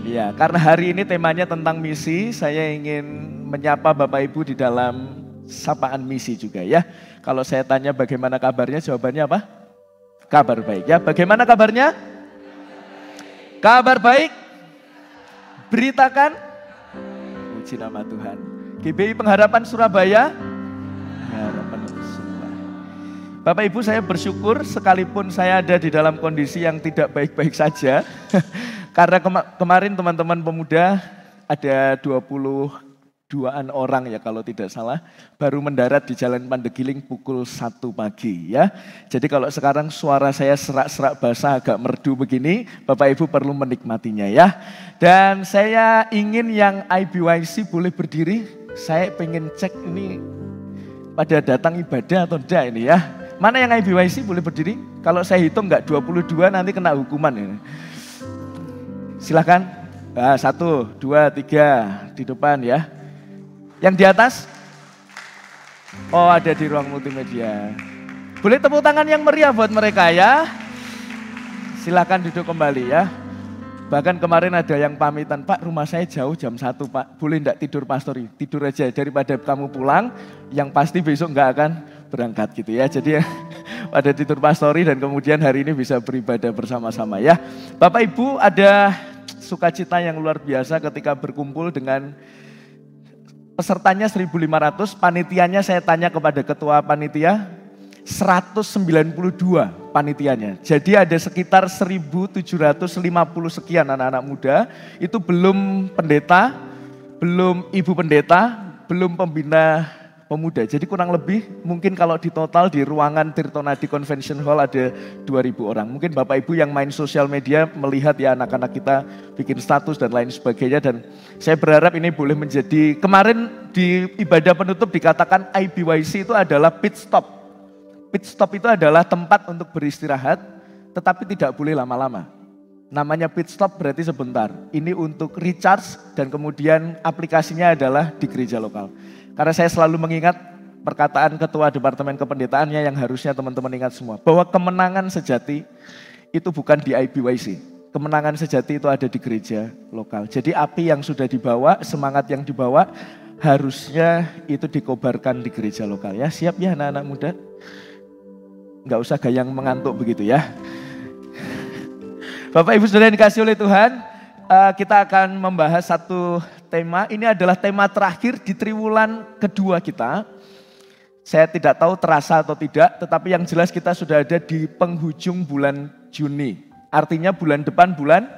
Ya, karena hari ini temanya tentang misi, saya ingin menyapa Bapak Ibu di dalam sapaan misi juga ya. Kalau saya tanya bagaimana kabarnya, jawabannya apa? Kabar baik ya. Bagaimana kabarnya? Kabar baik. Beritakan. Puji nama Tuhan. GBI Pengharapan Surabaya. Harapan untuk semua. Bapak Ibu, saya bersyukur sekalipun saya ada di dalam kondisi yang tidak baik-baik saja. Karena kemarin teman-teman pemuda ada 22-an orang ya kalau tidak salah, baru mendarat di Jalan Pandegiling pukul 1 pagi ya. Jadi kalau sekarang suara saya serak-serak basah agak merdu begini, Bapak Ibu perlu menikmatinya ya. Dan saya ingin yang IBYC boleh berdiri, saya pengen cek ini pada datang ibadah atau tidak ini ya. Mana yang IBYC boleh berdiri? Kalau saya hitung enggak 22 nanti kena hukuman ini. Silahkan, 1, 2, 3 di depan ya. Yang di atas? Oh ada di ruang multimedia. Boleh tepuk tangan yang meriah buat mereka ya. Silahkan duduk kembali ya. Bahkan kemarin ada yang pamitan, Pak rumah saya jauh jam 1 Pak. Boleh enggak tidur pastori? Tidur aja daripada kamu pulang, yang pasti besok enggak akan berangkat gitu ya. Jadi pada tidur pastori dan kemudian hari ini bisa beribadah bersama-sama ya. Bapak Ibu ada sukacita yang luar biasa ketika berkumpul dengan pesertanya 1.500, panitianya saya tanya kepada ketua panitia, 192 panitianya. Jadi ada sekitar 1.750 sekian anak-anak muda, itu belum pendeta, belum ibu pendeta, belum pembina pemuda. Jadi kurang lebih mungkin kalau di total di ruangan Tirtonadi Convention Hall ada 2.000 orang. Mungkin Bapak Ibu yang main sosial media melihat ya anak-anak kita bikin status dan lain sebagainya. Dan saya berharap ini boleh menjadi, kemarin di ibadah penutup dikatakan IBYC itu adalah pit stop. Pit stop itu adalah tempat untuk beristirahat tetapi tidak boleh lama-lama. Namanya pit stop berarti sebentar. Ini untuk recharge dan kemudian aplikasinya adalah di gereja lokal. Karena saya selalu mengingat perkataan ketua departemen kependetaannya yang harusnya teman-teman ingat semua. Bahwa kemenangan sejati itu bukan di IBYC. Kemenangan sejati itu ada di gereja lokal. Jadi api yang sudah dibawa, semangat yang dibawa harusnya itu dikobarkan di gereja lokal ya. Siap ya anak-anak muda? Enggak usah gayang mengantuk begitu ya. Bapak Ibu Saudara yang dikasih oleh Tuhan, kita akan membahas satu tema. Ini adalah tema terakhir di triwulan kedua kita. Saya tidak tahu terasa atau tidak, tetapi yang jelas kita sudah ada di penghujung bulan Juni. Artinya bulan depan bulan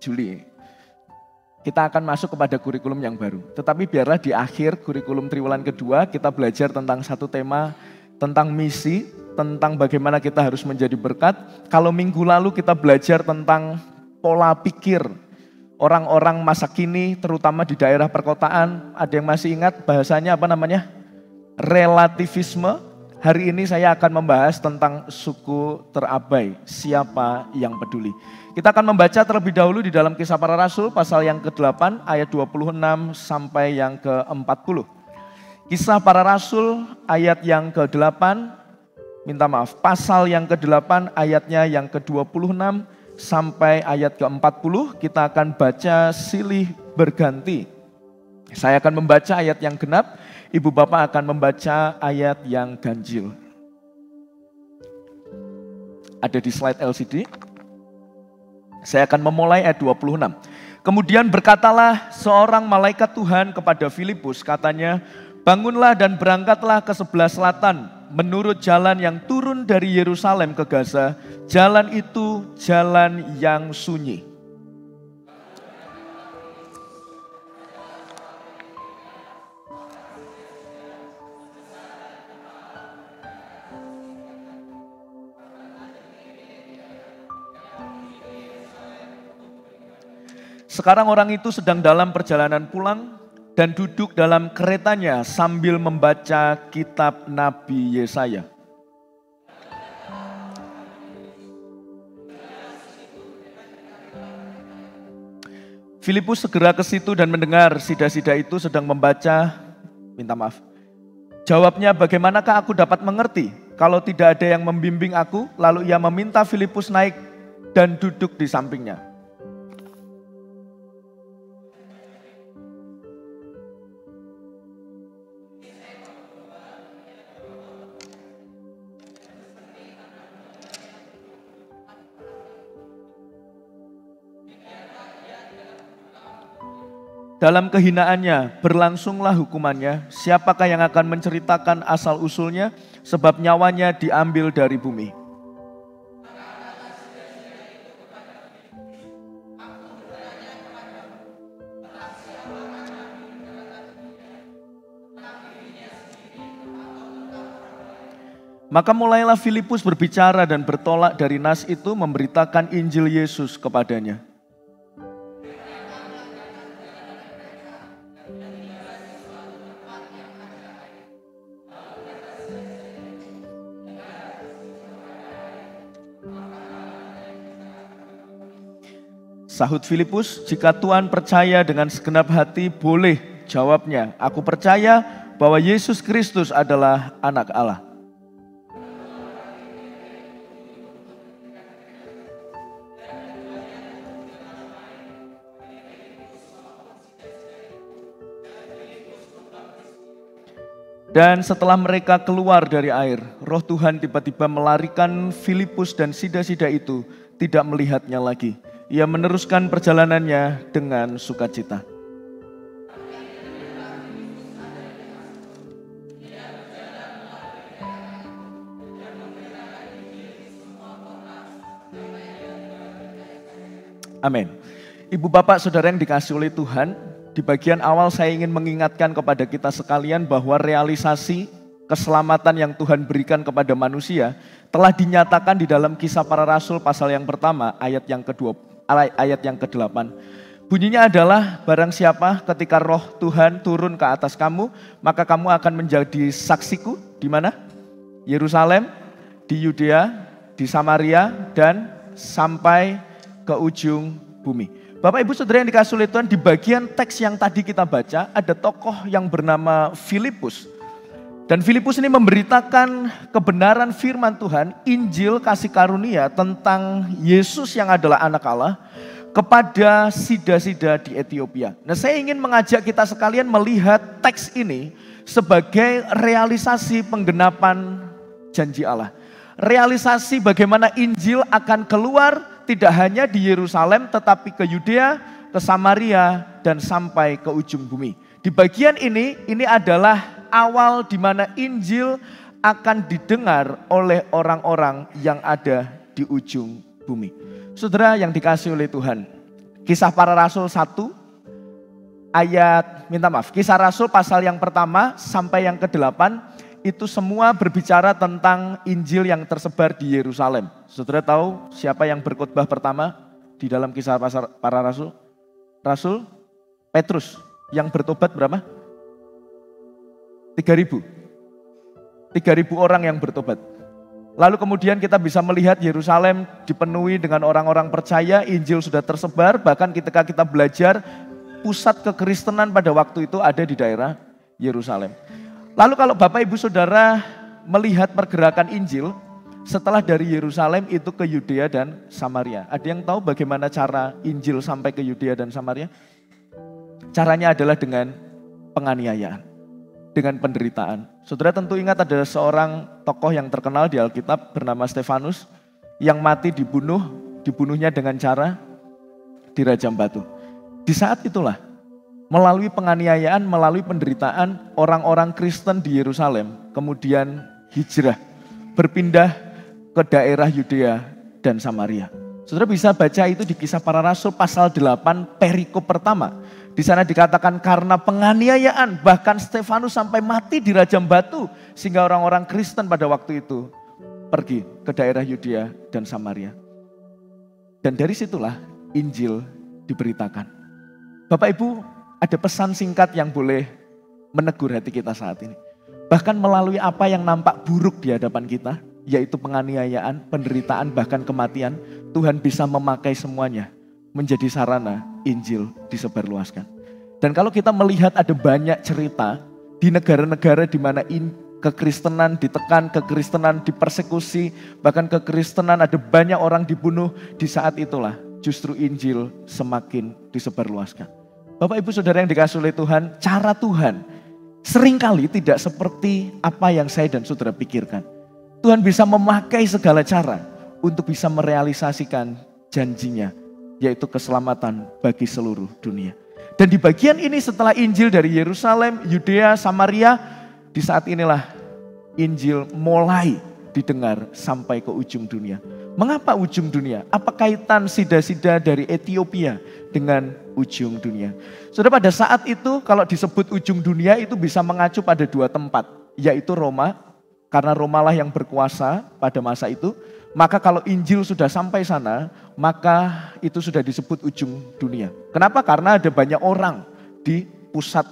Juli. Kita akan masuk kepada kurikulum yang baru. Tetapi biarlah di akhir kurikulum triwulan kedua kita belajar tentang satu tema, tentang misi, tentang bagaimana kita harus menjadi berkat. Kalau minggu lalu kita belajar tentang pola pikir orang-orang masa kini, terutama di daerah perkotaan. Ada yang masih ingat bahasanya apa namanya? Relativisme. Hari ini saya akan membahas tentang suku terabai, siapa yang peduli. Kita akan membaca terlebih dahulu di dalam Kisah Para Rasul, pasal yang ke-8, ayat 26 sampai yang ke-40. Kisah Para Rasul, ayat yang ke-8, pasal yang ke-8, ayatnya yang ke-26, sampai ayat ke-40 kita akan baca silih berganti. Saya akan membaca ayat yang genap, Ibu Bapak akan membaca ayat yang ganjil. Ada di slide LCD. Saya akan memulai ayat 26. Kemudian berkatalah seorang malaikat Tuhan kepada Filipus, katanya, bangunlah dan berangkatlah ke sebelah selatan, menurut jalan yang turun dari Yerusalem ke Gaza, jalan itu jalan yang sunyi. Sekarang orang itu sedang dalam perjalanan pulang dan duduk dalam keretanya sambil membaca kitab Nabi Yesaya. Filipus segera ke situ dan mendengar sida-sida itu sedang membaca, Jawabnya, bagaimanakah aku dapat mengerti kalau tidak ada yang membimbing aku? Lalu ia meminta Filipus naik dan duduk di sampingnya. dalam kehinaannya berlangsunglah hukumannya. Siapakah yang akan menceritakan asal-usulnya? Sebab nyawanya diambil dari bumi. Maka mulailah Filipus berbicara dan bertolak dari nas itu memberitakan Injil Yesus kepadanya. Sahut Filipus, jika Tuhan percaya dengan segenap hati, boleh, jawabnya. Aku percaya bahwa Yesus Kristus adalah anak Allah. Dan setelah mereka keluar dari air, roh Tuhan tiba-tiba melarikan Filipus dan sida-sida itu tidak melihatnya lagi. Ia meneruskan perjalanannya dengan sukacita. Amin. Ibu bapak saudara yang dikasihi oleh Tuhan, di bagian awal saya ingin mengingatkan kepada kita sekalian bahwa realisasi keselamatan yang Tuhan berikan kepada manusia telah dinyatakan di dalam Kisah Para Rasul pasal yang pertama ayat yang ke-8. Bunyinya adalah barang siapa ketika roh Tuhan turun ke atas kamu, maka kamu akan menjadi saksiku di mana? Yerusalem, di Yudea, di Samaria, dan sampai ke ujung bumi. Bapak Ibu Saudara yang dikasihi oleh Tuhan, di bagian teks yang tadi kita baca ada tokoh yang bernama Filipus. Dan Filipus ini memberitakan kebenaran firman Tuhan, Injil kasih karunia tentang Yesus yang adalah anak Allah kepada sida-sida di Ethiopia. Nah, saya ingin mengajak kita sekalian melihat teks ini sebagai realisasi penggenapan janji Allah. Realisasi bagaimana Injil akan keluar tidak hanya di Yerusalem tetapi ke Yudea, ke Samaria, dan sampai ke ujung bumi. Di bagian ini adalah awal di mana Injil akan didengar oleh orang-orang yang ada di ujung bumi. Saudara yang dikasihi oleh Tuhan, Kisah Para Rasul 1 Kisah Rasul pasal yang pertama sampai yang ke-8 itu semua berbicara tentang Injil yang tersebar di Yerusalem. Saudara tahu siapa yang berkhotbah pertama di dalam Kisah Para Rasul? Rasul Petrus. Yang bertobat berapa? 3.000 orang yang bertobat. Lalu kemudian kita bisa melihat Yerusalem dipenuhi dengan orang-orang percaya, Injil sudah tersebar, bahkan ketika kita belajar pusat kekristenan pada waktu itu ada di daerah Yerusalem. Lalu kalau Bapak Ibu Saudara melihat pergerakan Injil setelah dari Yerusalem itu ke Yudea dan Samaria. Ada yang tahu bagaimana cara Injil sampai ke Yudea dan Samaria? Caranya adalah dengan penganiayaan, dengan penderitaan. Saudara tentu ingat ada seorang tokoh yang terkenal di Alkitab bernama Stefanus yang mati dibunuhnya dengan cara dirajam batu. Di saat itulah melalui penganiayaan, melalui penderitaan, orang-orang Kristen di Yerusalem kemudian hijrah, berpindah ke daerah Yudea dan Samaria. Saudara bisa baca itu di Kisah Para Rasul pasal 8 perikop pertama. Di sana dikatakan karena penganiayaan bahkan Stefanus sampai mati dirajam batu sehingga orang-orang Kristen pada waktu itu pergi ke daerah Yudea dan Samaria. Dan dari situlah Injil diberitakan. Bapak Ibu, ada pesan singkat yang boleh menegur hati kita saat ini. Bahkan melalui apa yang nampak buruk di hadapan kita, yaitu penganiayaan, penderitaan, bahkan kematian, Tuhan bisa memakai semuanya menjadi sarana Injil disebarluaskan. Dan kalau kita melihat ada banyak cerita di negara-negara di mana kekristenan ditekan, kekristenan dipersekusi, bahkan kekristenan ada banyak orang dibunuh, di saat itulah justru Injil semakin disebarluaskan. Bapak Ibu Saudara yang dikasihi oleh Tuhan, cara Tuhan seringkali tidak seperti apa yang saya dan saudara pikirkan. Tuhan bisa memakai segala cara untuk bisa merealisasikan janjinya, yaitu keselamatan bagi seluruh dunia. Dan di bagian ini setelah Injil dari Yerusalem, Yudea, Samaria, di saat inilah Injil mulai didengar sampai ke ujung dunia. Mengapa ujung dunia? Apa kaitan sida-sida dari Ethiopia dengan ujung dunia? Saudara, pada saat itu kalau disebut ujung dunia itu bisa mengacu pada dua tempat, yaitu Roma, karena Romalah yang berkuasa pada masa itu. Maka kalau Injil sudah sampai sana, maka itu sudah disebut ujung dunia. Kenapa? Karena ada banyak orang di pusat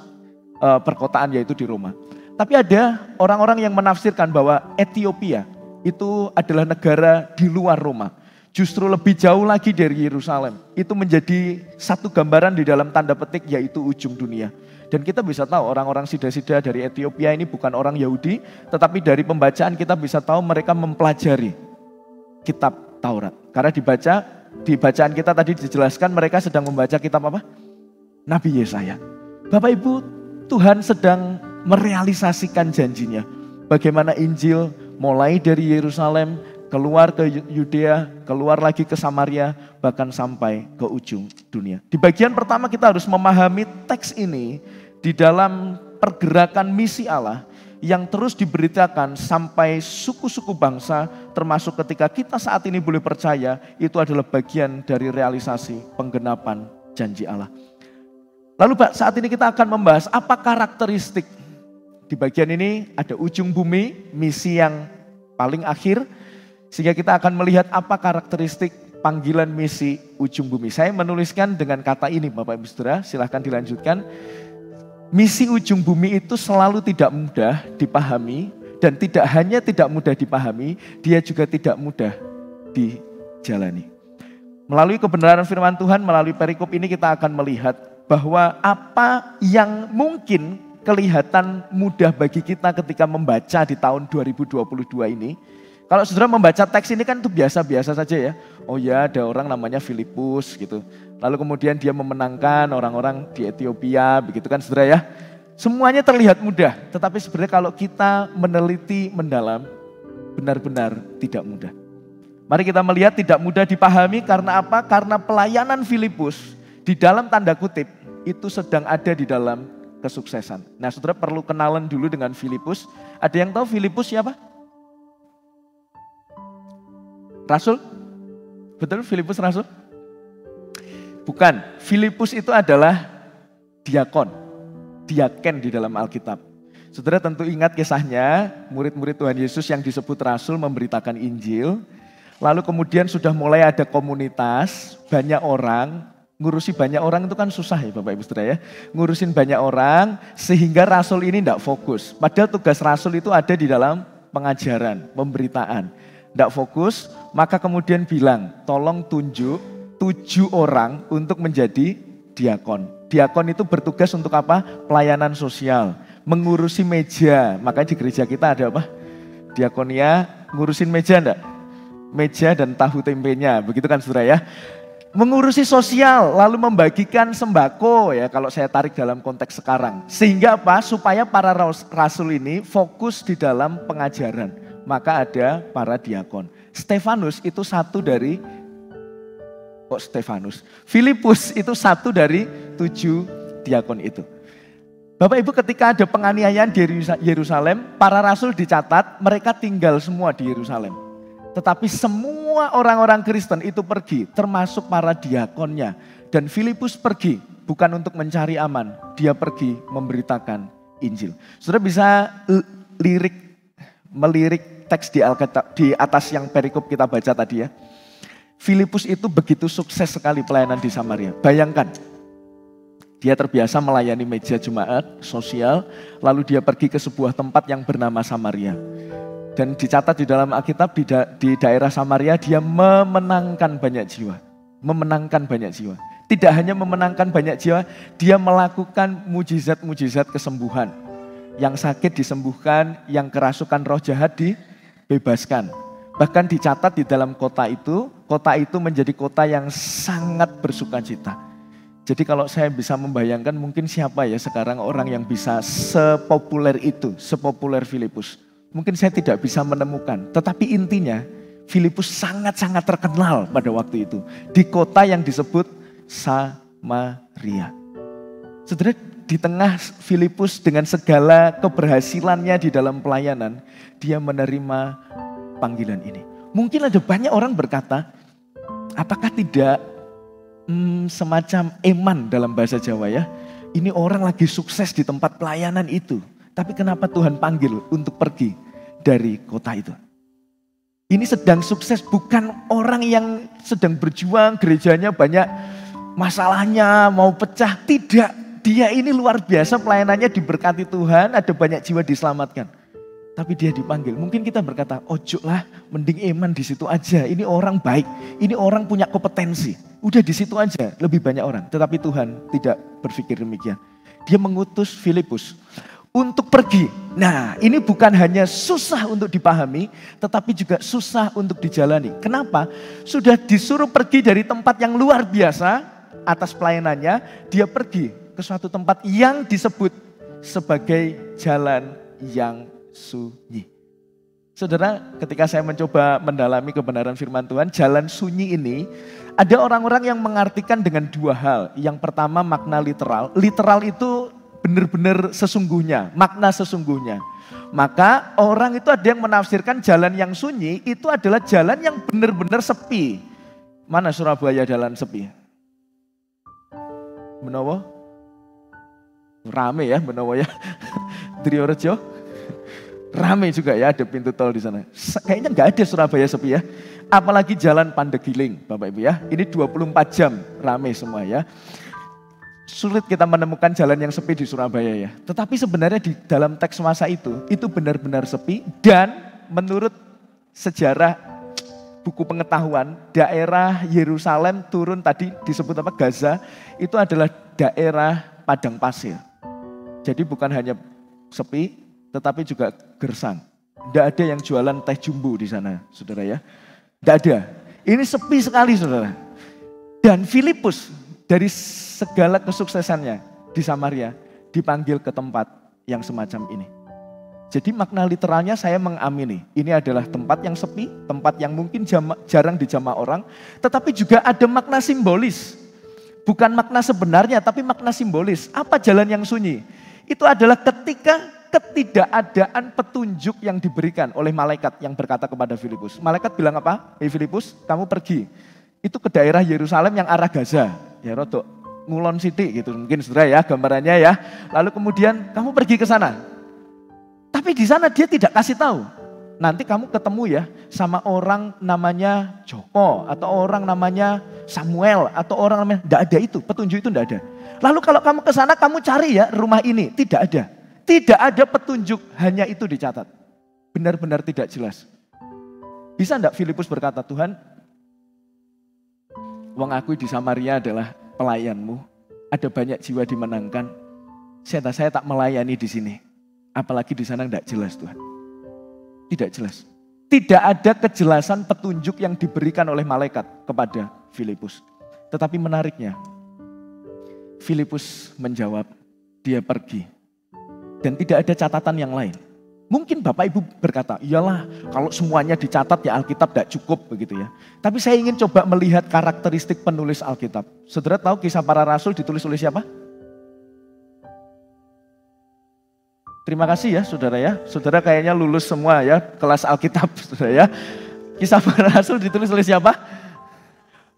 perkotaan, yaitu di Roma. Tapi ada orang-orang yang menafsirkan bahwa Ethiopia itu adalah negara di luar Roma. Justru lebih jauh lagi dari Yerusalem. Itu menjadi satu gambaran di dalam tanda petik, yaitu ujung dunia. Dan kita bisa tahu orang-orang sida-sida dari Ethiopia ini bukan orang Yahudi, tetapi dari pembacaan kita bisa tahu mereka mempelajari kitab Taurat. Karena di bacaan kita tadi dijelaskan mereka sedang membaca kitab apa? Nabi Yesaya. Bapak Ibu, Tuhan sedang merealisasikan janjinya. Bagaimana Injil mulai dari Yerusalem, keluar ke Yudea, keluar lagi ke Samaria, bahkan sampai ke ujung dunia. Di bagian pertama kita harus memahami teks ini di dalam pergerakan misi Allah yang terus diberitakan sampai suku-suku bangsa, termasuk ketika kita saat ini boleh percaya, itu adalah bagian dari realisasi penggenapan janji Allah. Lalu saat ini kita akan membahas apa karakteristik. Di bagian ini ada ujung bumi, misi yang paling akhir, sehingga kita akan melihat apa karakteristik panggilan misi ujung bumi. Saya menuliskan dengan kata ini Bapak Ibu Saudara, silahkan dilanjutkan. Misi ujung bumi itu selalu tidak mudah dipahami, dan tidak hanya tidak mudah dipahami, dia juga tidak mudah dijalani. Melalui kebenaran firman Tuhan, melalui perikop ini kita akan melihat bahwa apa yang mungkin kelihatan mudah bagi kita ketika membaca di tahun 2022 ini. Kalau saudara membaca teks ini kan itu biasa-biasa saja ya. Oh ya, ada orang namanya Filipus gitu. Lalu kemudian dia memenangkan orang-orang di Ethiopia, begitu kan saudara ya. Semuanya terlihat mudah, tetapi sebenarnya kalau kita meneliti mendalam, benar-benar tidak mudah. Mari kita melihat tidak mudah dipahami karena apa? Karena pelayanan Filipus di dalam tanda kutip itu sedang ada di dalam kesuksesan. Nah saudara perlu kenalan dulu dengan Filipus. Ada yang tahu Filipus siapa? Rasul? Betul Filipus Rasul? Bukan, Filipus itu adalah diakon, diaken di dalam Alkitab. Saudara tentu ingat kisahnya, murid-murid Tuhan Yesus yang disebut Rasul memberitakan Injil. Lalu kemudian sudah mulai ada komunitas, banyak orang, ngurusi banyak orang itu kan susah ya Bapak Ibu Saudara ya. Ngurusin banyak orang sehingga Rasul ini tidak fokus. Padahal tugas Rasul itu ada di dalam pengajaran, pemberitaan. Tidak fokus, maka kemudian bilang, tolong tunjuk 7 orang untuk menjadi diakon. Diakon itu bertugas untuk apa? Pelayanan sosial, mengurusi meja. Makanya di gereja kita ada apa? Diakonia ngurusin meja enggak? Meja dan tahu tempenya, begitu kan saudara ya. Mengurusi sosial, lalu membagikan sembako ya kalau saya tarik dalam konteks sekarang. Sehingga apa? Supaya para rasul ini fokus di dalam pengajaran. Maka ada para diakon. Stefanus itu satu dari, Filipus itu satu dari 7 diakon itu. Bapak Ibu ketika ada penganiayaan di Yerusalem, para rasul dicatat mereka tinggal semua di Yerusalem. Tetapi semua orang-orang Kristen itu pergi, termasuk para diakonnya. Dan Filipus pergi bukan untuk mencari aman, dia pergi memberitakan Injil. Saudara bisa melirik teks di Alkitab di atas yang perikop kita baca tadi ya. Filipus itu begitu sukses sekali pelayanan di Samaria. Bayangkan, dia terbiasa melayani meja jemaat sosial, lalu dia pergi ke sebuah tempat yang bernama Samaria. Dan dicatat di dalam Alkitab di daerah Samaria dia memenangkan banyak jiwa. Memenangkan banyak jiwa. Tidak hanya memenangkan banyak jiwa, dia melakukan mujizat-mujizat kesembuhan. Yang sakit disembuhkan, yang kerasukan roh jahat dibebaskan. Bahkan dicatat di dalam kota itu menjadi kota yang sangat bersukacita. Jadi kalau saya bisa membayangkan mungkin siapa ya sekarang orang yang bisa sepopuler itu, sepopuler Filipus. Mungkin saya tidak bisa menemukan, tetapi intinya Filipus sangat-sangat terkenal pada waktu itu. Di kota yang disebut Samaria. Saudara, di tengah Filipus dengan segala keberhasilannya di dalam pelayanan, dia menerima panggilan ini. Mungkin ada banyak orang berkata, apakah tidak semacam eman dalam bahasa Jawa ya? Ini orang lagi sukses di tempat pelayanan itu. Tapi kenapa Tuhan panggil untuk pergi dari kota itu? Ini sedang sukses, bukan orang yang sedang berjuang, gerejanya banyak masalahnya, mau pecah. Tidak. Dia ini luar biasa, pelayanannya diberkati Tuhan, ada banyak jiwa diselamatkan. Tapi dia dipanggil. Mungkin kita berkata, ojo lah, mending eman di situ aja. Ini orang baik, ini orang punya kompetensi. Udah di situ aja, lebih banyak orang. Tetapi Tuhan tidak berpikir demikian. Dia mengutus Filipus untuk pergi. Nah, ini bukan hanya susah untuk dipahami, tetapi juga susah untuk dijalani. Kenapa? Sudah disuruh pergi dari tempat yang luar biasa, atas pelayanannya, dia pergi ke suatu tempat yang disebut sebagai jalan yang sunyi. Saudara, ketika saya mencoba mendalami kebenaran firman Tuhan, jalan sunyi ini, ada orang-orang yang mengartikan dengan dua hal. Yang pertama makna literal. Literal itu benar-benar sesungguhnya, makna sesungguhnya. Maka orang itu ada yang menafsirkan jalan yang sunyi itu adalah jalan yang benar-benar sepi. Mana Surabaya jalan sepi? Menawa? Rame ya Menawa ya. Triorejo? Rame juga ya, ada pintu tol di sana. Kayaknya nggak ada Surabaya sepi ya. Apalagi jalan Pandegiling Bapak Ibu ya. Ini 24 jam rame semua ya. Sulit kita menemukan jalan yang sepi di Surabaya ya. Tetapi sebenarnya di dalam teks masa itu benar-benar sepi. Dan menurut sejarah buku pengetahuan, daerah Yerusalem turun tadi disebut apa, Gaza, itu adalah daerah padang pasir. Jadi bukan hanya sepi, tetapi juga gersang. Tidak ada yang jualan teh jumbo di sana, saudara ya. Tidak ada. Ini sepi sekali, saudara. Dan Filipus dari segala kesuksesannya di Samaria dipanggil ke tempat yang semacam ini. Jadi makna literalnya saya mengamini. Ini adalah tempat yang sepi, tempat yang mungkin jarang dijamah orang. Tetapi juga ada makna simbolis. Bukan makna sebenarnya, tapi makna simbolis. Apa jalan yang sunyi? Itu adalah ketika ketidakadaan petunjuk yang diberikan oleh malaikat yang berkata kepada Filipus. Malaikat bilang apa? Hei Filipus, kamu pergi. Itu ke daerah Yerusalem yang arah Gaza. Ya rodok ngulon sidik gitu mungkin saudara ya gambarannya ya. Lalu kemudian kamu pergi ke sana. Tapi di sana dia tidak kasih tahu. Nanti kamu ketemu ya sama orang namanya Joko atau orang namanya Samuel atau orang namanya, tidak ada itu, petunjuk itu tidak ada. Lalu kalau kamu ke sana kamu cari ya rumah ini, tidak ada. Tidak ada petunjuk, hanya itu dicatat. Benar-benar tidak jelas. Bisa enggak Filipus berkata, Tuhan, wong aku di Samaria adalah pelayanmu, ada banyak jiwa dimenangkan. Saya tak melayani di sini. Apalagi di sana enggak jelas Tuhan. Tidak jelas. Tidak ada kejelasan petunjuk yang diberikan oleh malaikat kepada Filipus. Tetapi menariknya, Filipus menjawab, dia pergi. Dan tidak ada catatan yang lain. Mungkin Bapak Ibu berkata, iyalah kalau semuanya dicatat ya Alkitab tidak cukup begitu ya. Tapi saya ingin coba melihat karakteristik penulis Alkitab. Saudara tahu Kisah Para Rasul ditulis oleh siapa? Terima kasih ya saudara ya. Saudara kayaknya lulus semua ya kelas Alkitab saudara ya. Kisah Para Rasul ditulis oleh siapa?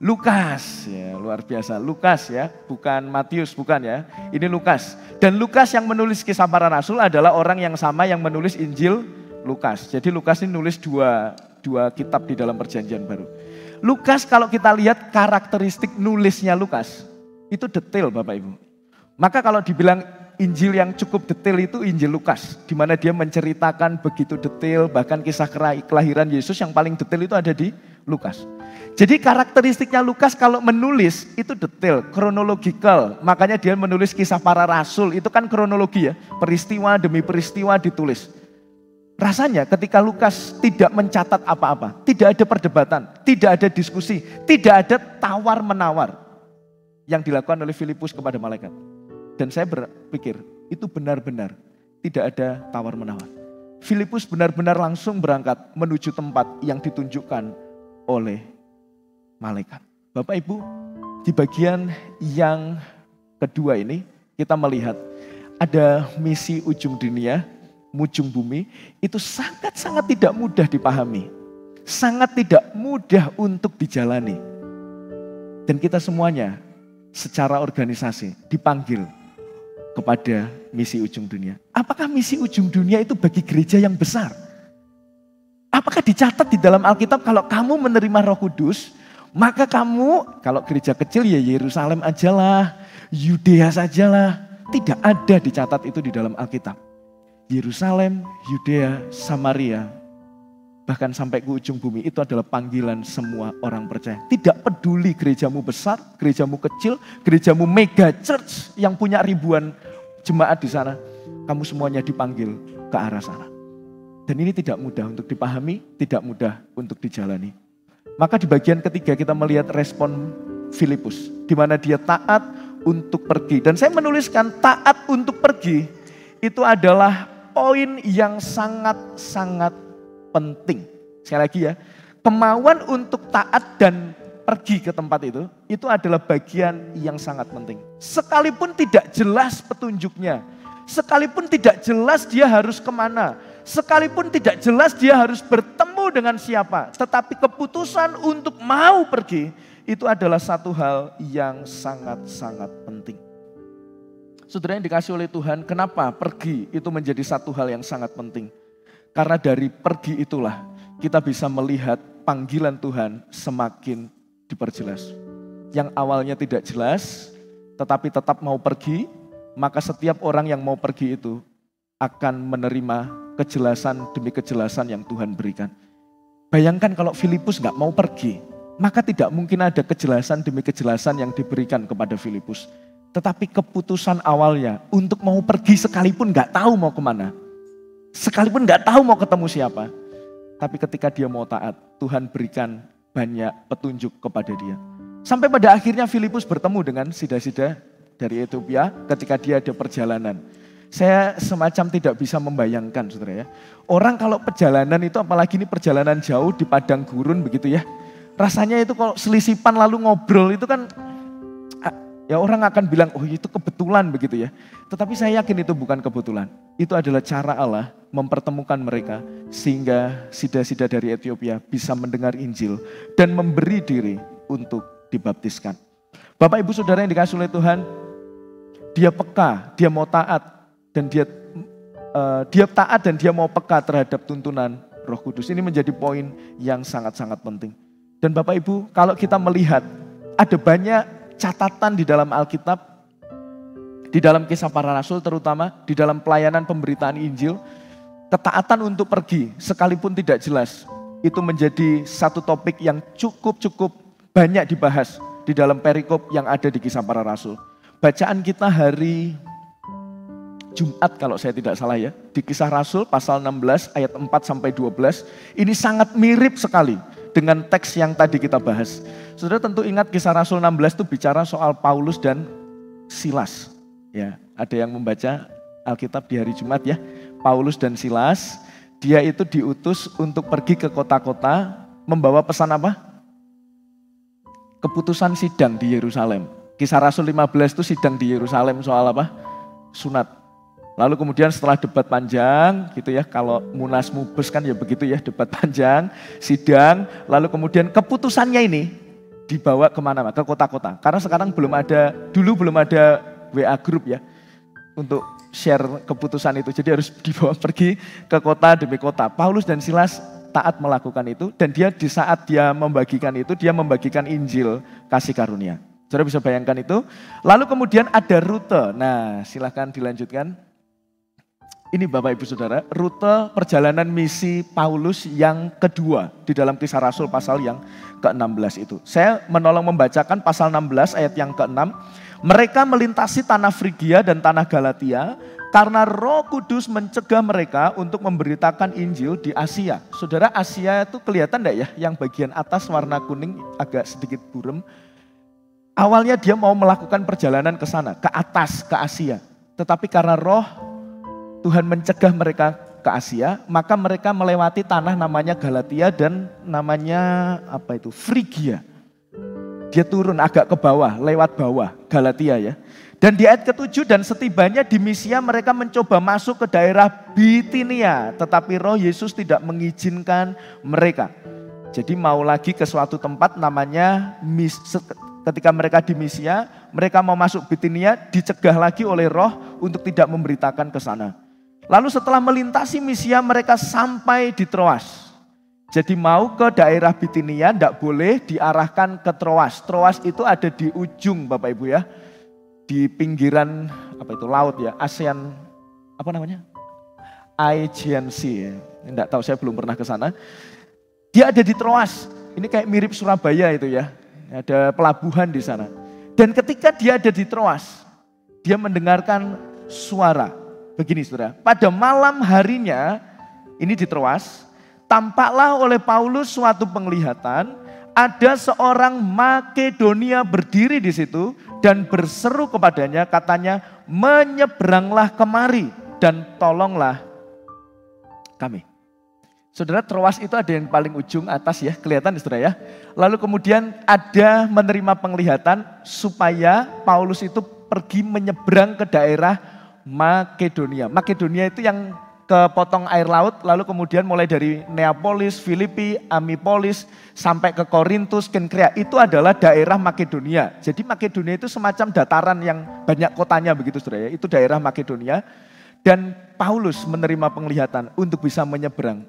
Lukas, ya luar biasa. Lukas ya, bukan Matius, bukan ya. Ini Lukas. Dan Lukas yang menulis Kisah Para Rasul adalah orang yang sama yang menulis Injil Lukas. Jadi Lukas ini nulis dua kitab di dalam Perjanjian Baru. Lukas kalau kita lihat karakteristik nulisnya Lukas, itu detail Bapak Ibu. Maka kalau dibilang Injil yang cukup detail itu Injil Lukas. Di mana dia menceritakan begitu detail, bahkan kisah kelahiran Yesus yang paling detail itu ada di Lukas. Jadi karakteristiknya Lukas kalau menulis itu detail, kronologikal. Makanya dia menulis Kisah Para Rasul, itu kan kronologi ya. Peristiwa demi peristiwa ditulis. Rasanya ketika Lukas tidak mencatat apa-apa, tidak ada perdebatan, tidak ada diskusi, tidak ada tawar-menawar yang dilakukan oleh Filipus kepada malaikat. Dan saya berpikir itu benar-benar tidak ada tawar-menawar. Filipus benar-benar langsung berangkat menuju tempat yang ditunjukkan oleh malaikat. Bapak Ibu, di bagian yang kedua ini kita melihat ada misi ujung dunia, ujung bumi, itu sangat-sangat tidak mudah dipahami. Sangat tidak mudah untuk dijalani. Dan kita semuanya secara organisasi dipanggil kepada misi ujung dunia. Apakah misi ujung dunia itu bagi gereja yang besar? Apakah dicatat di dalam Alkitab kalau kamu menerima Roh Kudus, maka kamu, kalau gereja kecil ya Yerusalem ajalah, Yudea sajalah. Tidak ada dicatat itu di dalam Alkitab. Yerusalem, Yudea, Samaria, bahkan sampai ke ujung bumi itu adalah panggilan semua orang percaya. Tidak peduli gerejamu besar, gerejamu kecil, gerejamu mega church yang punya ribuan jemaat di sana. Kamu semuanya dipanggil ke arah sana. Dan ini tidak mudah untuk dipahami, tidak mudah untuk dijalani. Maka di bagian ketiga kita melihat respon Filipus, di mana dia taat untuk pergi. Dan saya menuliskan taat untuk pergi itu adalah poin yang sangat-sangat penting. Sekali lagi ya, kemauan untuk taat dan pergi ke tempat itu adalah bagian yang sangat penting. Sekalipun tidak jelas petunjuknya, sekalipun tidak jelas dia harus kemana, sekalipun tidak jelas dia harus bertemu dengan siapa, tetapi keputusan untuk mau pergi, itu adalah satu hal yang sangat-sangat penting. Saudara yang dikasih oleh Tuhan, kenapa pergi itu menjadi satu hal yang sangat penting? Karena dari pergi itulah kita bisa melihat panggilan Tuhan semakin diperjelas. Yang awalnya tidak jelas, tetapi tetap mau pergi, maka setiap orang yang mau pergi itu akan menerima kejelasan demi kejelasan yang Tuhan berikan. Bayangkan kalau Filipus gak mau pergi, maka tidak mungkin ada kejelasan demi kejelasan yang diberikan kepada Filipus. Tetapi keputusan awalnya untuk mau pergi sekalipun gak tahu mau kemana, sekalipun gak tahu mau ketemu siapa, tapi ketika dia mau taat, Tuhan berikan banyak petunjuk kepada dia. Sampai pada akhirnya Filipus bertemu dengan sida-sida dari Ethiopia ketika dia ada perjalanan. Saya semacam tidak bisa membayangkan, saudara ya. Orang kalau perjalanan itu, apalagi ini perjalanan jauh di padang gurun begitu ya. Rasanya itu kalau selisipan lalu ngobrol itu kan, ya orang akan bilang, oh itu kebetulan begitu ya. Tetapi saya yakin itu bukan kebetulan. Itu adalah cara Allah mempertemukan mereka sehingga sida-sida dari Ethiopia bisa mendengar Injil dan memberi diri untuk dibaptiskan. Bapak Ibu Saudara yang dikasihi oleh Tuhan, dia peka, dia mau taat dan dia taat dan dia mau peka terhadap tuntunan Roh Kudus. Ini menjadi poin yang sangat-sangat penting. Dan Bapak Ibu, kalau kita melihat ada banyak catatan di dalam Alkitab, di dalam Kisah Para Rasul terutama, di dalam pelayanan pemberitaan Injil, ketaatan untuk pergi sekalipun tidak jelas, itu menjadi satu topik yang cukup banyak dibahas di dalam perikop yang ada di Kisah Para Rasul. Bacaan kita hari Jumat kalau saya tidak salah ya, di Kisah Rasul pasal 16 ayat 4 sampai 12, ini sangat mirip sekali dengan teks yang tadi kita bahas. Saudara tentu ingat Kisah Rasul 16 itu bicara soal Paulus dan Silas. Ya, ada yang membaca Alkitab di hari Jumat ya. Paulus dan Silas, dia itu diutus untuk pergi ke kota-kota membawa pesan apa? Keputusan sidang di Yerusalem. Kisah Rasul 15 itu sidang di Yerusalem soal apa? Sunat. Lalu kemudian setelah debat panjang gitu ya, kalau Munas Mubes kan ya begitu ya, debat panjang, sidang, lalu kemudian keputusannya ini dibawa kemana? Ke kota-kota. Karena sekarang dulu belum ada WA group ya, untuk share keputusan itu. Jadi harus dibawa pergi ke kota demi kota. Paulus dan Silas taat melakukan itu, dan dia di saat dia membagikan itu, dia membagikan Injil kasih karunia. Saudara bisa bayangkan itu. Lalu kemudian ada rute. Nah silahkan dilanjutkan. Ini Bapak Ibu Saudara, rute perjalanan misi Paulus yang kedua di dalam Kisah Rasul pasal yang ke-16 itu. Saya menolong membacakan pasal 16 ayat yang ke-6. Mereka melintasi tanah Frigia dan tanah Galatia karena Roh Kudus mencegah mereka untuk memberitakan Injil di Asia. Saudara, Asia itu kelihatan enggak ya? Yang bagian atas warna kuning agak sedikit buram. Awalnya dia mau melakukan perjalanan ke sana, ke atas, ke Asia. Tetapi karena Roh Tuhan mencegah mereka ke Asia, maka mereka melewati tanah namanya Galatia dan namanya apa itu? Frigia. Dia turun agak ke bawah, lewat bawah, Galatia ya. Dan di ayat ke-7, dan setibanya di Misia mereka mencoba masuk ke daerah Bitinia, tetapi Roh Yesus tidak mengizinkan mereka. Jadi mau lagi ke suatu tempat namanya, ketika mereka di Misia, mereka mau masuk Bitinia, dicegah lagi oleh Roh untuk tidak memberitakan ke sana. Lalu setelah melintasi Misia mereka sampai di Troas. Jadi mau ke daerah Bitinia tidak boleh diarahkan ke Troas. Troas itu ada di ujung Bapak Ibu ya. Di pinggiran laut ya, ASEAN Aegean Sea. Enggak tahu, saya belum pernah ke sana. Dia ada di Troas. Ini kayak mirip Surabaya itu ya. Ada pelabuhan di sana. Dan ketika dia ada di Troas, dia mendengarkan suara. Begini Saudara, pada malam harinya ini di Troas, tampaklah oleh Paulus suatu penglihatan, ada seorang Makedonia berdiri di situ dan berseru kepadanya, katanya, menyeberanglah kemari dan tolonglah kami. Saudara, Troas itu ada yang paling ujung atas ya, kelihatan ya Saudara ya. Lalu kemudian ada menerima penglihatan supaya Paulus itu pergi menyeberang ke daerah Makedonia. Makedonia itu yang kepotong air laut, lalu kemudian mulai dari Neapolis, Filipi, Amipolis, sampai ke Korintus, Kenkrea, itu adalah daerah Makedonia. Jadi Makedonia itu semacam dataran yang banyak kotanya begitu Saudara ya, itu daerah Makedonia. Dan Paulus menerima penglihatan untuk bisa menyeberang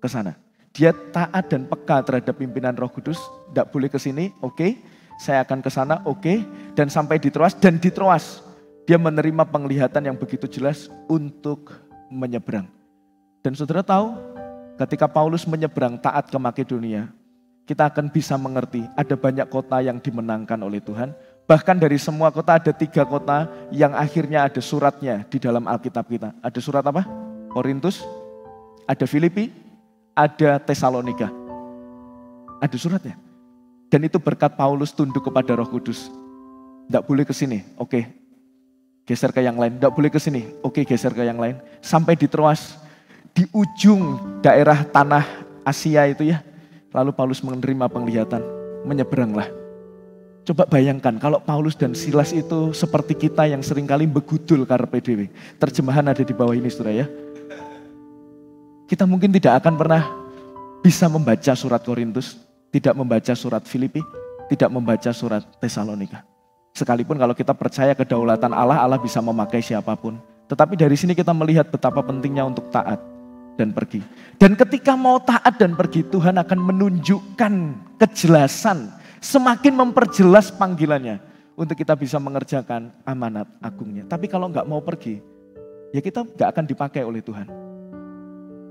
ke sana. Dia taat dan peka terhadap pimpinan Roh Kudus, tidak boleh ke sini, oke, saya akan ke sana, oke, dan sampai di Troas, dan di Troas dia menerima penglihatan yang begitu jelas untuk menyeberang. Dan Saudara tahu, ketika Paulus menyeberang taat ke Makedonia, kita akan bisa mengerti ada banyak kota yang dimenangkan oleh Tuhan. Bahkan dari semua kota ada 3 kota yang akhirnya ada suratnya di dalam Alkitab kita. Ada surat apa? Korintus, ada Filipi, ada Tesalonika. Ada suratnya. Dan itu berkat Paulus tunduk kepada Roh Kudus. Tidak boleh ke sini, oke. Geser ke yang lain, tidak boleh ke sini. Oke, geser ke yang lain. Sampai di Troas, di ujung daerah tanah Asia itu ya. Lalu Paulus menerima penglihatan, menyeberanglah. Coba bayangkan kalau Paulus dan Silas itu seperti kita yang seringkali begudul karpe dewe. Terjemahan ada di bawah ini Saudara ya. Kita mungkin tidak akan pernah bisa membaca surat Korintus, tidak membaca surat Filipi, tidak membaca surat Tesalonika. Sekalipun kalau kita percaya kedaulatan Allah, Allah bisa memakai siapapun. Tetapi dari sini kita melihat betapa pentingnya untuk taat dan pergi. Dan ketika mau taat dan pergi, Tuhan akan menunjukkan kejelasan, semakin memperjelas panggilannya untuk kita bisa mengerjakan amanat agungnya. Tapi kalau nggak mau pergi, ya kita nggak akan dipakai oleh Tuhan.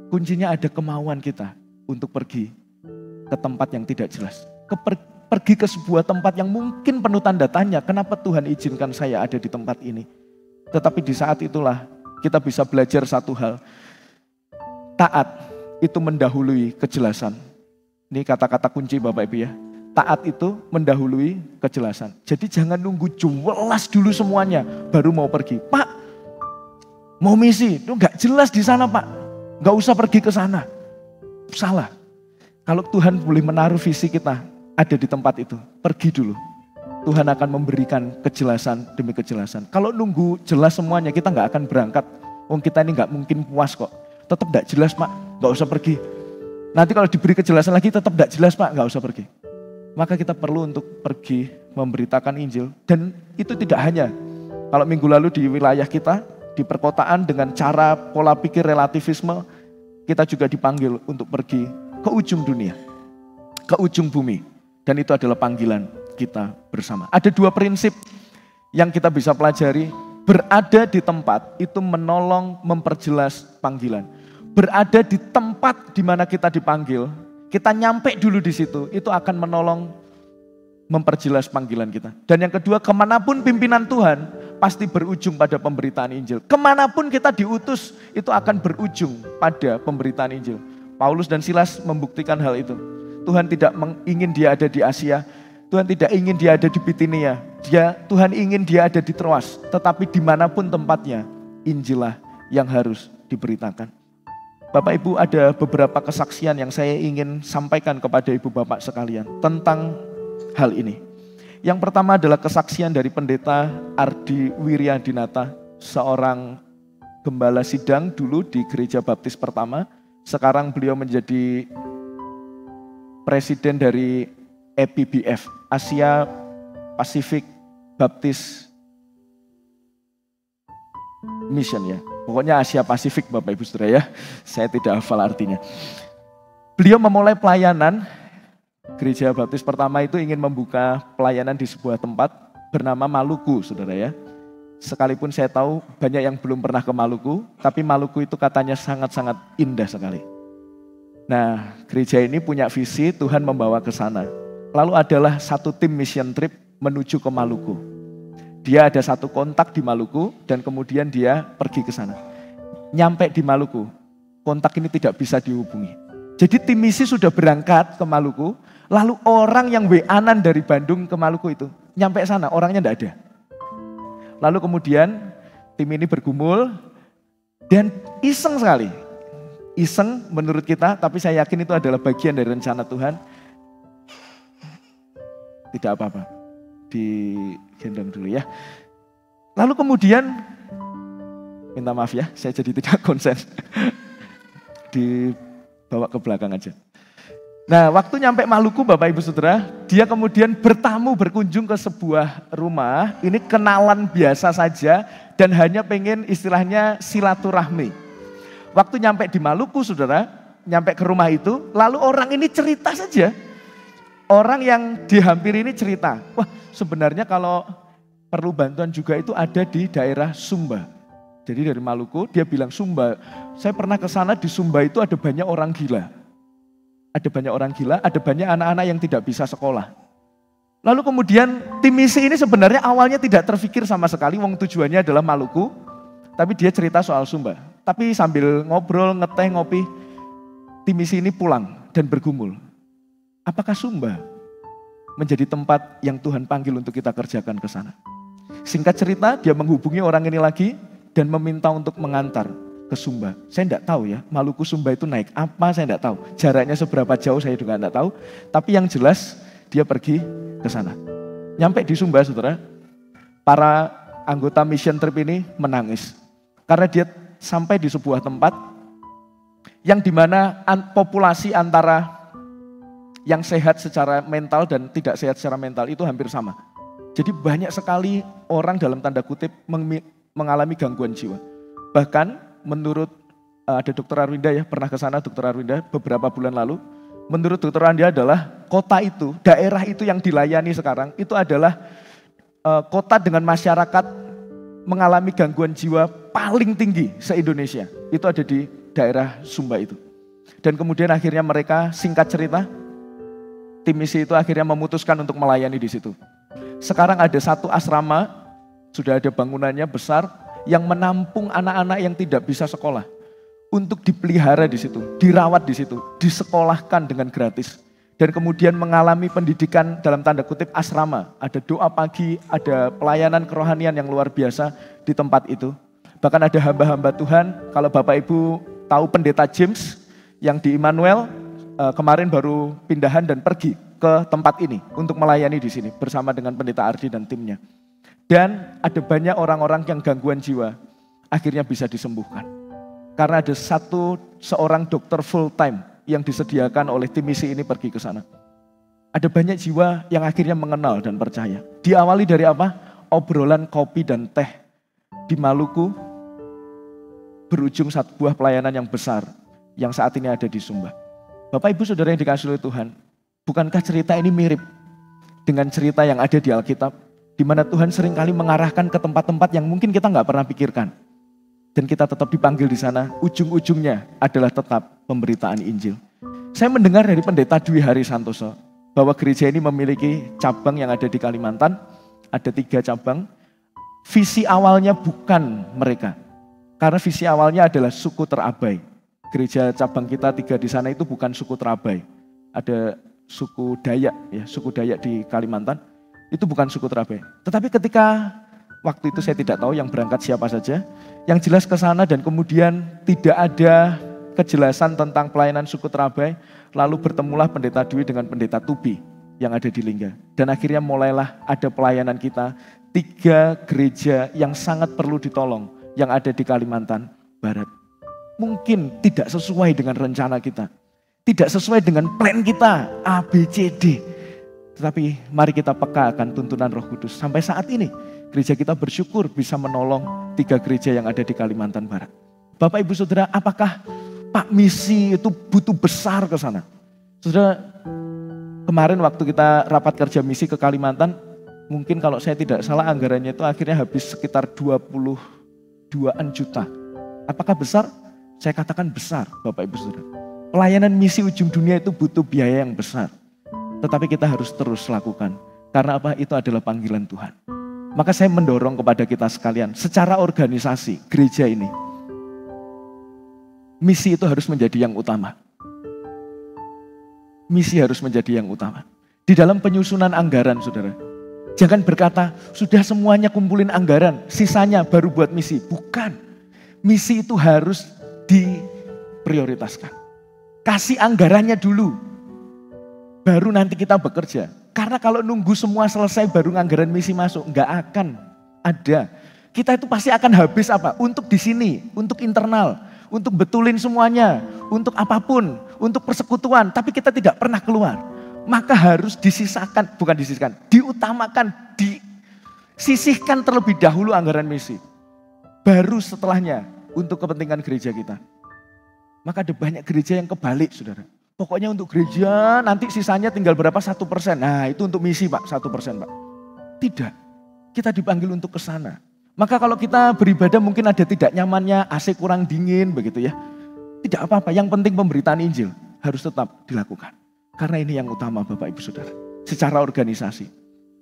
Kuncinya ada kemauan kita untuk pergi ke tempat yang tidak jelas. Pergi ke sebuah tempat yang mungkin penuh tanda tanya, kenapa Tuhan izinkan saya ada di tempat ini. Tetapi di saat itulah kita bisa belajar satu hal. Taat itu mendahului kejelasan. Ini kata-kata kunci Bapak Ibu ya. Taat itu mendahului kejelasan. Jadi jangan nunggu jelas dulu semuanya, baru mau pergi. Pak, mau misi, itu gak jelas di sana Pak. Gak usah pergi ke sana. Salah. Kalau Tuhan boleh menaruh visi kita, ada di tempat itu, pergi dulu. Tuhan akan memberikan kejelasan demi kejelasan. Kalau nunggu jelas semuanya, kita nggak akan berangkat. Kita ini nggak mungkin puas kok. Tetap nggak jelas Pak, nggak usah pergi. Nanti kalau diberi kejelasan lagi, tetap nggak jelas Pak, nggak usah pergi. Maka kita perlu untuk pergi memberitakan Injil. Dan itu tidak hanya, kalau minggu lalu di wilayah kita, di perkotaan dengan cara pola pikir relativisme, kita juga dipanggil untuk pergi ke ujung dunia, ke ujung bumi. Dan itu adalah panggilan kita bersama. Ada 2 prinsip yang kita bisa pelajari. Berada di tempat itu menolong memperjelas panggilan. Berada di tempat di mana kita dipanggil, kita nyampe dulu di situ, itu akan menolong memperjelas panggilan kita. Dan yang kedua, kemanapun pimpinan Tuhan, pasti berujung pada pemberitaan Injil. Kemanapun kita diutus, itu akan berujung pada pemberitaan Injil. Paulus dan Silas membuktikan hal itu. Tuhan tidak ingin dia ada di Asia. Tuhan tidak ingin dia ada di Bitinia. Tuhan ingin dia ada di Troas. Tetapi dimanapun tempatnya, Injil lah yang harus diberitakan. Bapak Ibu, ada beberapa kesaksian yang saya ingin sampaikan kepada Ibu Bapak sekalian tentang hal ini. Yang pertama adalah kesaksian dari Pendeta Ardi Wiryadinata, seorang gembala sidang dulu di Gereja Baptis Pertama. Sekarang beliau menjadi presiden dari APBF, Asia Pacific Baptist Mission ya. Pokoknya Asia Pasifik Bapak Ibu Saudara ya. Saya tidak hafal artinya. Beliau memulai pelayanan, Gereja Baptis Pertama itu ingin membuka pelayanan di sebuah tempat bernama Maluku Saudara ya. Sekalipun saya tahu banyak yang belum pernah ke Maluku, tapi Maluku itu katanya sangat-sangat indah sekali. Nah, gereja ini punya visi, Tuhan membawa ke sana. Lalu adalah satu tim mission trip menuju ke Maluku. Dia ada satu kontak di Maluku dan kemudian dia pergi ke sana. Nyampe di Maluku, kontak ini tidak bisa dihubungi. Jadi tim misi sudah berangkat ke Maluku, lalu orang yang WA-an dari Bandung ke Maluku itu, nyampe sana orangnya tidak ada. Lalu kemudian tim ini bergumul dan iseng sekali. Iseng menurut kita, tapi saya yakin itu adalah bagian dari rencana Tuhan. Tidak apa-apa, digendong dulu ya. Lalu kemudian, minta maaf ya, saya jadi tidak konsen. Dibawa ke belakang aja. Nah, waktu nyampe Maluku Bapak Ibu Saudara, dia kemudian berkunjung ke sebuah rumah, ini kenalan biasa saja dan hanya pengen istilahnya silaturahmi. Waktu nyampe di Maluku Saudara, nyampe ke rumah itu, lalu orang ini cerita saja. Orang yang dihampiri ini cerita, wah sebenarnya kalau perlu bantuan juga itu ada di daerah Sumba. Jadi dari Maluku dia bilang Sumba, saya pernah ke sana di Sumba itu ada banyak orang gila. Ada banyak orang gila, ada banyak anak-anak yang tidak bisa sekolah. Lalu kemudian tim misi ini sebenarnya awalnya tidak terfikir sama sekali, wong tujuannya adalah Maluku, tapi dia cerita soal Sumba. Tapi sambil ngobrol, ngeteh, ngopi, tim misi ini pulang dan bergumul. Apakah Sumba menjadi tempat yang Tuhan panggil untuk kita kerjakan ke sana? Singkat cerita, dia menghubungi orang ini lagi dan meminta untuk mengantar ke Sumba. Saya tidak tahu ya, Maluku Sumba itu naik apa saya tidak tahu. Jaraknya seberapa jauh saya juga tidak tahu. Tapi yang jelas dia pergi ke sana. Nyampe di Sumba Saudara, para anggota mission trip ini menangis. Karena dia sampai di sebuah tempat yang dimana populasi antara yang sehat secara mental dan tidak sehat secara mental itu hampir sama. Jadi banyak sekali orang dalam tanda kutip mengalami gangguan jiwa. Bahkan menurut ada Dokter Arwinda ya, pernah ke sana Dokter Arwinda beberapa bulan lalu. Menurut Dokter Arwinda adalah kota itu, daerah itu yang dilayani sekarang, itu adalah kota dengan masyarakat mengalami gangguan jiwa paling tinggi se-Indonesia. Itu ada di daerah Sumba itu. Dan kemudian akhirnya mereka singkat cerita, tim misi itu akhirnya memutuskan untuk melayani di situ. Sekarang ada satu asrama, sudah ada bangunannya besar, yang menampung anak-anak yang tidak bisa sekolah untuk dipelihara di situ, dirawat di situ, disekolahkan dengan gratis dan kemudian mengalami pendidikan dalam tanda kutip asrama. Ada doa pagi, ada pelayanan kerohanian yang luar biasa di tempat itu. Bahkan ada hamba-hamba Tuhan, kalau Bapak Ibu tahu Pendeta James yang di Immanuel kemarin baru pindahan dan pergi ke tempat ini untuk melayani di sini bersama dengan Pendeta Ardi dan timnya. Dan ada banyak orang-orang yang gangguan jiwa akhirnya bisa disembuhkan. Karena ada seorang dokter full time yang disediakan oleh tim misi ini pergi ke sana. Ada banyak jiwa yang akhirnya mengenal dan percaya. Diawali dari apa? Obrolan kopi dan teh di Maluku, berujung satu buah pelayanan yang besar yang saat ini ada di Sumba. Bapak Ibu Saudara yang dikasihi oleh Tuhan, bukankah cerita ini mirip dengan cerita yang ada di Alkitab? Di mana Tuhan seringkali mengarahkan ke tempat-tempat yang mungkin kita nggak pernah pikirkan. Dan kita tetap dipanggil di sana, ujung-ujungnya adalah tetap pemberitaan Injil. Saya mendengar dari Pendeta Dwi Hari Santoso, bahwa gereja ini memiliki cabang yang ada di Kalimantan, ada 3 cabang. Visi awalnya bukan mereka, karena visi awalnya adalah suku terabai. Gereja cabang kita 3 di sana itu bukan suku terabai. Ada suku Dayak, ya, suku Dayak di Kalimantan. Itu bukan suku terabai. Tetapi ketika waktu itu saya tidak tahu yang berangkat siapa saja. Yang jelas ke sana dan kemudian tidak ada kejelasan tentang pelayanan suku terabai. Lalu bertemulah Pendeta Dwi dengan Pendeta Tubi. yang ada di Lingga. Dan akhirnya mulailah ada pelayanan kita, 3 gereja yang sangat perlu ditolong yang ada di Kalimantan Barat. Mungkin tidak sesuai dengan rencana kita, tidak sesuai dengan plan kita, A, B, C, D. Tetapi mari kita peka akan tuntunan Roh Kudus. Sampai saat ini gereja kita bersyukur bisa menolong 3 gereja yang ada di Kalimantan Barat. Bapak Ibu Saudara, apakah Pak misi itu butuh besar ke sana? Saudara, kemarin waktu kita rapat kerja misi ke Kalimantan, mungkin kalau saya tidak salah anggarannya itu akhirnya habis sekitar 22-an juta. Apakah besar? Saya katakan besar, Bapak Ibu Saudara. Pelayanan misi ujung dunia itu butuh biaya yang besar. Tetapi kita harus terus lakukan. Karena apa? Itu adalah panggilan Tuhan. Maka saya mendorong kepada kita sekalian, secara organisasi gereja ini, misi itu harus menjadi yang utama. Misi harus menjadi yang utama. Di dalam penyusunan anggaran, saudara, jangan berkata, sudah semuanya kumpulin anggaran, sisanya baru buat misi. Bukan. Misi itu harus diprioritaskan. Kasih anggarannya dulu, baru nanti kita bekerja. Karena kalau nunggu semua selesai baru anggaran misi masuk, nggak akan ada. Kita itu pasti akan habis apa? Untuk di sini, untuk internal, untuk betulin semuanya, untuk apapun, untuk persekutuan. Tapi kita tidak pernah keluar. Maka harus disisakan, bukan disisihkan, diutamakan, disisihkan terlebih dahulu anggaran misi. Baru setelahnya untuk kepentingan gereja kita. Maka ada banyak gereja yang kebalik, saudara. Pokoknya untuk gereja nanti sisanya tinggal berapa? 1%. Nah itu untuk misi Pak, 1% Pak. Tidak, kita dipanggil untuk ke sana. Maka kalau kita beribadah mungkin ada tidak nyamannya, AC kurang dingin begitu ya. Tidak apa-apa, yang penting pemberitaan Injil harus tetap dilakukan. Karena ini yang utama Bapak Ibu Saudara. Secara organisasi,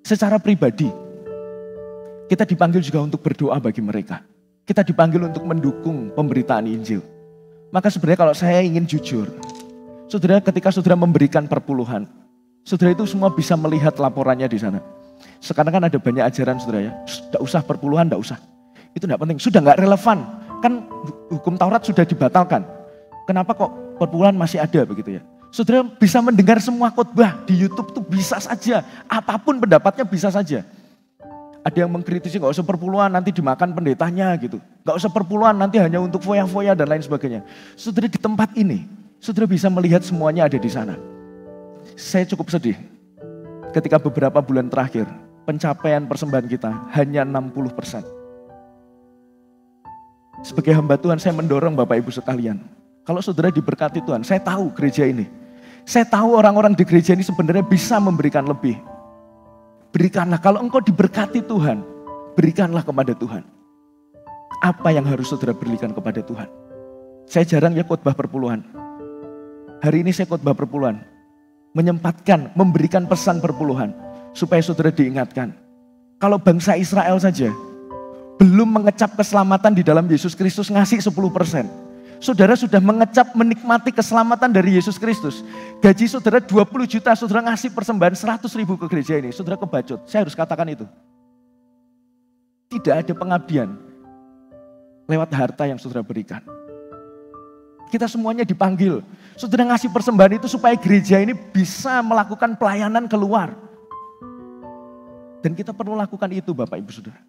secara pribadi, kita dipanggil juga untuk berdoa bagi mereka. Kita dipanggil untuk mendukung pemberitaan Injil. Maka sebenarnya kalau saya ingin jujur, saudara, ketika saudara memberikan perpuluhan, saudara itu semua bisa melihat laporannya di sana. Sekarang kan ada banyak ajaran saudara ya, tidak usah perpuluhan, tidak usah. Itu tidak penting, sudah nggak relevan. Kan hukum Taurat sudah dibatalkan. Kenapa kok perpuluhan masih ada begitu ya? Saudara bisa mendengar semua khotbah di YouTube tuh bisa saja, apapun pendapatnya bisa saja. Ada yang mengkritisi nggak usah perpuluhan nanti dimakan pendetanya gitu. Nggak usah perpuluhan nanti hanya untuk foya-foya dan lain sebagainya. Saudara di tempat ini, saudara bisa melihat semuanya ada di sana. Saya cukup sedih ketika beberapa bulan terakhir pencapaian persembahan kita hanya 60%. Sebagai hamba Tuhan saya mendorong Bapak Ibu sekalian. Kalau saudara diberkati Tuhan, saya tahu gereja ini. Saya tahu orang-orang di gereja ini sebenarnya bisa memberikan lebih. Berikanlah, kalau engkau diberkati Tuhan, berikanlah kepada Tuhan. Apa yang harus saudara berikan kepada Tuhan? Saya jarang ya khotbah perpuluhan. Hari ini saya khotbah perpuluhan. Menyempatkan, memberikan pesan perpuluhan. Supaya saudara diingatkan. Kalau bangsa Israel saja, belum mengecap keselamatan di dalam Yesus Kristus ngasih 10%. Saudara sudah mengecap menikmati keselamatan dari Yesus Kristus. Gaji saudara 20 juta, saudara ngasih persembahan 100.000 ke gereja ini. Saudara kebacut, saya harus katakan itu. Tidak ada pengabdian lewat harta yang saudara berikan. Kita semuanya dipanggil. Saudara ngasih persembahan itu supaya gereja ini bisa melakukan pelayanan keluar. Dan kita perlu lakukan itu Bapak Ibu Saudara.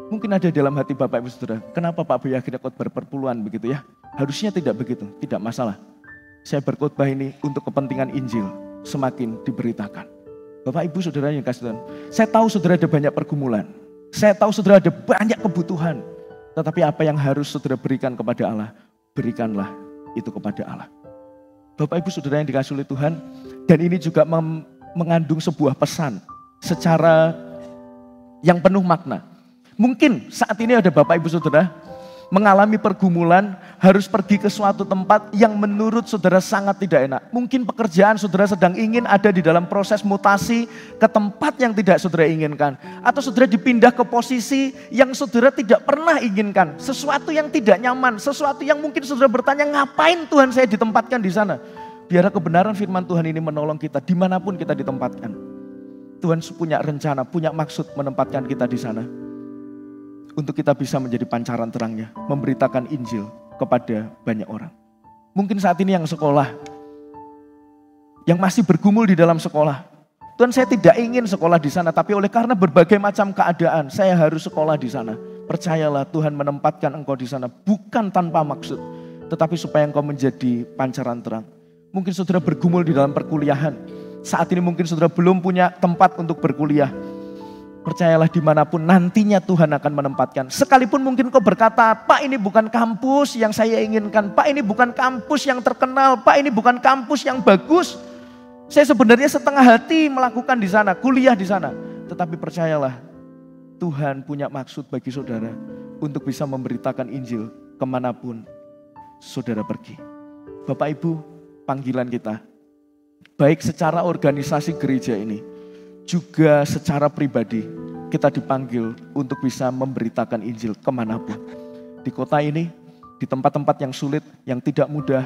Mungkin ada dalam hati Bapak Ibu Saudara, kenapa Pak Boy akhirnya khotbah perpuluhan begitu ya? Harusnya tidak begitu, tidak masalah. Saya berkhotbah ini untuk kepentingan Injil semakin diberitakan. Bapak Ibu Saudara yang kasih Tuhan, saya tahu saudara ada banyak pergumulan. Saya tahu saudara ada banyak kebutuhan. Tetapi apa yang harus saudara berikan kepada Allah, berikanlah itu kepada Allah. Bapak Ibu Saudara yang dikasih oleh Tuhan, dan ini juga mengandung sebuah pesan secara yang penuh makna. Mungkin saat ini ada Bapak Ibu Saudara mengalami pergumulan, harus pergi ke suatu tempat yang menurut saudara sangat tidak enak. Mungkin pekerjaan saudara sedang ingin ada di dalam proses mutasi ke tempat yang tidak saudara inginkan. Atau saudara dipindah ke posisi yang saudara tidak pernah inginkan. Sesuatu yang tidak nyaman, sesuatu yang mungkin saudara bertanya, ngapain Tuhan saya ditempatkan di sana? Biar kebenaran firman Tuhan ini menolong kita dimanapun kita ditempatkan. Tuhan punya rencana, punya maksud menempatkan kita di sana. Untuk kita bisa menjadi pancaran terangnya, memberitakan Injil kepada banyak orang. Mungkin saat ini yang sekolah, yang masih bergumul di dalam sekolah. Tuhan, saya tidak ingin sekolah di sana, tapi oleh karena berbagai macam keadaan, saya harus sekolah di sana. Percayalah, Tuhan menempatkan engkau di sana bukan tanpa maksud, tetapi supaya engkau menjadi pancaran terang. Mungkin saudara bergumul di dalam perkuliahan. Saat ini mungkin saudara belum punya tempat untuk berkuliah. Percayalah, dimanapun nantinya Tuhan akan menempatkan. Sekalipun mungkin kau berkata, Pak, ini bukan kampus yang saya inginkan. Pak, ini bukan kampus yang terkenal. Pak, ini bukan kampus yang bagus. Saya sebenarnya setengah hati melakukan di sana, kuliah di sana. Tetapi percayalah, Tuhan punya maksud bagi saudara untuk bisa memberitakan Injil kemanapun saudara pergi. Bapak Ibu, panggilan kita, baik secara organisasi gereja ini, juga secara pribadi, kita dipanggil untuk bisa memberitakan Injil kemanapun. Di kota ini, di tempat-tempat yang sulit, yang tidak mudah,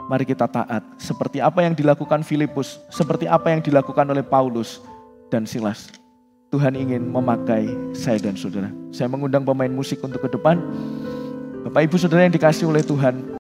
mari kita taat. Seperti apa yang dilakukan Filipus, seperti apa yang dilakukan oleh Paulus dan Silas. Tuhan ingin memakai saya dan saudara. Saya mengundang pemain musik untuk ke depan. Bapak Ibu Saudara yang dikasihi oleh Tuhan,